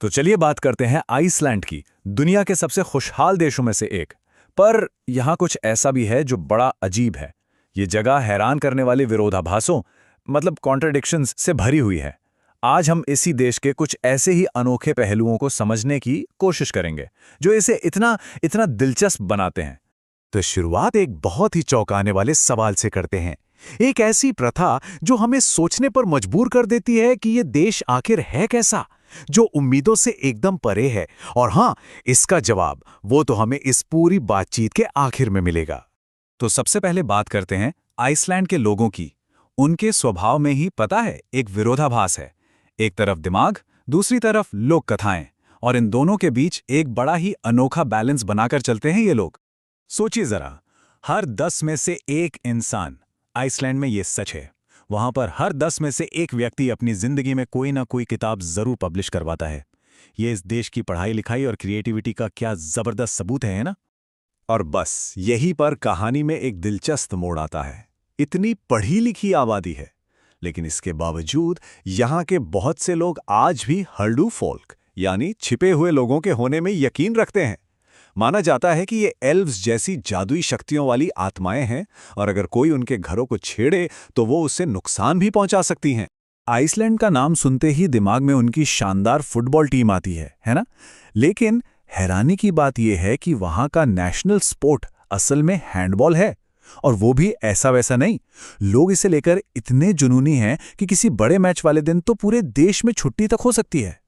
तो चलिए बात करते हैं आइसलैंड की, दुनिया के सबसे खुशहाल देशों में से एक। पर यहाँ कुछ ऐसा भी है जो बड़ा अजीब है। ये जगह हैरान करने वाले विरोधाभासों, मतलब कॉन्ट्रडिक्शंस से भरी हुई है। आज हम इसी देश के कुछ ऐसे ही अनोखे पहलुओं को समझने की कोशिश करेंगे जो इसे इतना इतना दिलचस्प बनाते हैं। तो शुरुआत एक बहुत ही चौंकाने वाले सवाल से करते हैं। एक ऐसी प्रथा जो हमें सोचने पर मजबूर कर देती है कि ये देश आखिर है कैसा, जो उम्मीदों से एकदम परे है। और हाँ, इसका जवाब वो तो हमें इस पूरी बातचीत के आखिर में मिलेगा। तो सबसे पहले बात करते हैं आइसलैंड के लोगों की। उनके स्वभाव में ही पता है एक विरोधाभास है। एक तरफ दिमाग, दूसरी तरफ लोक कथाएं, और इन दोनों के बीच एक बड़ा ही अनोखा बैलेंस बनाकर चलते हैं ये लोग। सोचिए जरा, हर 10 में से एक इंसान, आइसलैंड में ये सच है, वहां पर हर 10 में से एक व्यक्ति अपनी जिंदगी में कोई ना कोई किताब जरूर पब्लिश करवाता है। ये इस देश की पढ़ाई लिखाई और क्रिएटिविटी का क्या जबरदस्त सबूत है ना? और बस यहीं पर कहानी में एक दिलचस्प मोड़ आता है। इतनी पढ़ी लिखी आबादी है, लेकिन इसके बावजूद यहाँ के बहुत से लोग आज भी हल्डू फोल्क यानी छिपे हुए लोगों के होने में यकीन रखते हैं। माना जाता है कि ये एल्व्स जैसी जादुई शक्तियों वाली आत्माएं हैं, और अगर कोई उनके घरों को छेड़े तो वो उससे नुकसान भी पहुंचा सकती हैं। आइसलैंड का नाम सुनते ही दिमाग में उनकी शानदार फुटबॉल टीम आती है ना? लेकिन हैरानी की बात यह है कि वहां का नेशनल स्पोर्ट असल में हैंडबॉल है, और वो भी ऐसा वैसा नहीं। लोग इसे लेकर इतने जुनूनी हैं कि किसी बड़े मैच वाले दिन तो पूरे देश में छुट्टी तक हो सकती है।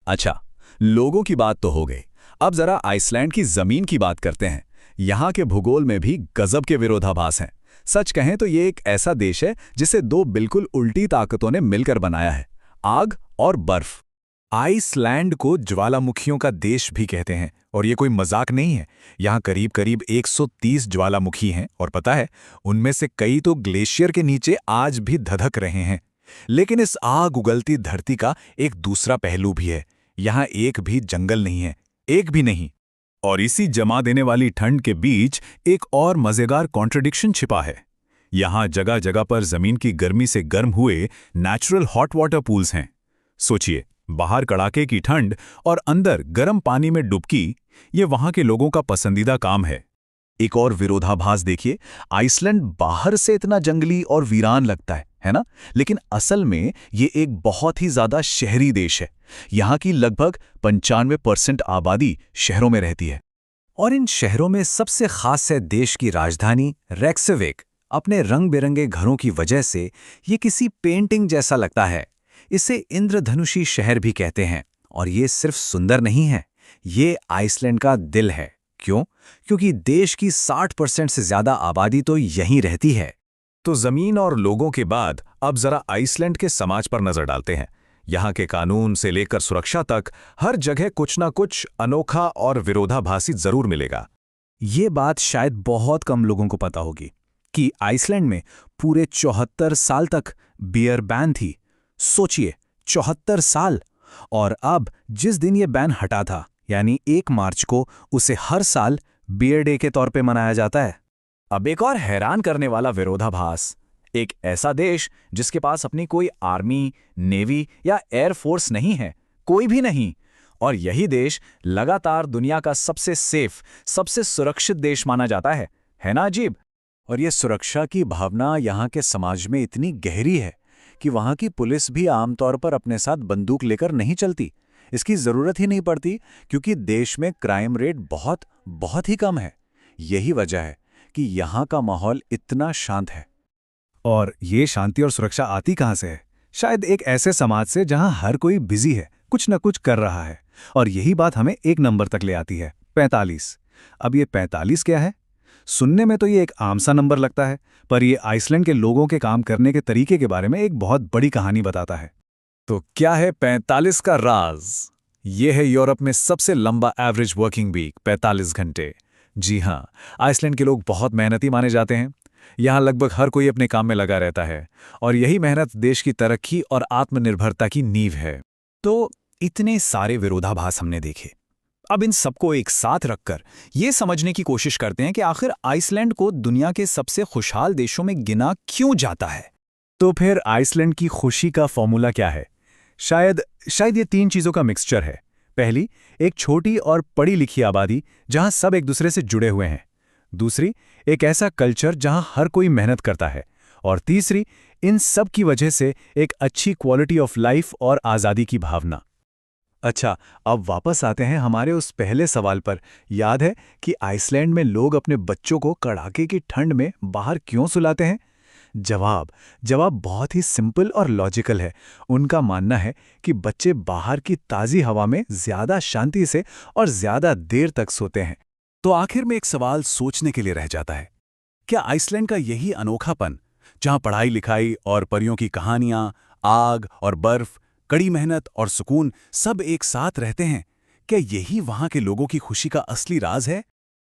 अच्छा, लोगों की बात तो हो गई। अब जरा आइसलैंड की जमीन की बात करते हैं। यहाँ के भूगोल में भी गजब के विरोधाभास हैं। सच कहें तो ये एक ऐसा देश है जिसे दो बिल्कुल उल्टी ताकतों ने मिलकर बनाया है, आग और बर्फ। आइसलैंड को ज्वालामुखियों का देश भी कहते हैं, और ये कोई मजाक नहीं है। यहाँ करीब करीब 130 ज्वालामुखी हैं, और पता है, उनमें से कई तो ग्लेशियर के नीचे आज भी धधक रहे हैं। लेकिन इस आग उगलती धरती का एक दूसरा पहलू भी है। यहाँ एक भी जंगल नहीं है, एक भी नहीं। और इसी जमा देने वाली ठंड के बीच एक और मजेदार कॉन्ट्रडिक्शन छिपा है। यहाँ जगह जगह पर जमीन की गर्मी से गर्म हुए नेचुरल हॉट वाटर पूल्स हैं। सोचिए, बाहर कड़ाके की ठंड और अंदर गर्म पानी में डुबकी, ये वहां के लोगों का पसंदीदा काम है। एक और विरोधाभास देखिए, आइसलैंड बाहर से इतना जंगली और वीरान लगता है ना? लेकिन असल में ये एक बहुत ही ज्यादा शहरी देश है। यहाँ की लगभग 95% आबादी शहरों में रहती है, और इन शहरों में सबसे खास है देश की राजधानी रेक्सविक। अपने रंग बिरंगे घरों की वजह से ये किसी पेंटिंग जैसा लगता है। इसे इंद्रधनुषी शहर भी कहते हैं, और ये सिर्फ सुंदर नहीं है, ये आइसलैंड का दिल है। क्यों? क्योंकि देश की 60% से ज्यादा आबादी तो यहीं रहती है। तो जमीन और लोगों के बाद अब जरा आइसलैंड के समाज पर नजर डालते हैं। यहाँ के कानून से लेकर सुरक्षा तक हर जगह कुछ ना कुछ अनोखा और विरोधाभासी जरूर मिलेगा। ये बात शायद बहुत कम लोगों को पता होगी कि आइसलैंड में पूरे 74 साल तक बियर बैन थी। सोचिए, 74 साल! और अब जिस दिन ये बैन हटा था, यानी 1 मार्च को, उसे हर साल बियर डे के तौर पे मनाया जाता है। अब एक और हैरान करने वाला विरोधाभास, एक ऐसा देश जिसके पास अपनी कोई आर्मी, नेवी या एयरफोर्स नहीं है, कोई भी नहीं, और यही देश लगातार दुनिया का सबसे सेफ, सबसे सुरक्षित देश माना जाता है ना अजीब? और ये सुरक्षा की भावना यहाँ के समाज में इतनी गहरी है कि वहाँ की पुलिस भी आमतौर पर अपने साथ बंदूक लेकर नहीं चलती। इसकी जरूरत ही नहीं पड़ती, क्योंकि देश में क्राइम रेट बहुत बहुत ही कम है। यही वजह है कि यहाँ का माहौल इतना शांत है। और ये शांति और सुरक्षा आती कहाँ से है? शायद एक ऐसे समाज से जहाँ हर कोई बिजी है, कुछ न कुछ कर रहा है। और यही बात हमें एक नंबर तक ले आती है, 45। अब ये 45 क्या है? सुनने में तो ये एक आम सा नंबर लगता है, पर ये आइसलैंड के लोगों के काम करने के तरीके के बारे में एक बहुत बड़ी कहानी बताता है। तो क्या है 45 का राज? ये है यूरोप में सबसे लंबा एवरेज वर्किंग वीक, 45 घंटे। जी हाँ, आइसलैंड के लोग बहुत मेहनती माने जाते हैं। यहाँ लगभग हर कोई अपने काम में लगा रहता है, और यही मेहनत देश की तरक्की और आत्मनिर्भरता की नींव है। तो इतने सारे विरोधाभास हमने देखे। अब इन सबको एक साथ रखकर ये समझने की कोशिश करते हैं कि आखिर आइसलैंड को दुनिया के सबसे खुशहाल देशों में गिना क्यों जाता है। तो फिर आइसलैंड की खुशी का फॉर्मूला क्या है? शायद ये 3 चीजों का मिक्सचर है। पहली, एक छोटी और पढ़ी लिखी आबादी जहां सब एक दूसरे से जुड़े हुए हैं। दूसरी, एक ऐसा कल्चर जहां हर कोई मेहनत करता है। और तीसरी, इन सब की वजह से एक अच्छी क्वालिटी ऑफ लाइफ और आज़ादी की भावना। अच्छा, अब वापस आते हैं हमारे उस पहले सवाल पर। याद है कि आइसलैंड में लोग अपने बच्चों को कड़ाके की ठंड में बाहर क्यों सुलाते हैं? जवाब बहुत ही सिंपल और लॉजिकल है। उनका मानना है कि बच्चे बाहर की ताज़ी हवा में ज़्यादा शांति से और ज़्यादा देर तक सोते हैं। तो आखिर में एक सवाल सोचने के लिए रह जाता है, क्या आइसलैंड का यही अनोखापन, जहां पढ़ाई लिखाई और परियों की कहानियां, आग और बर्फ, कड़ी मेहनत और सुकून सब एक साथ रहते हैं, क्या यही वहां के लोगों की खुशी का असली राज है?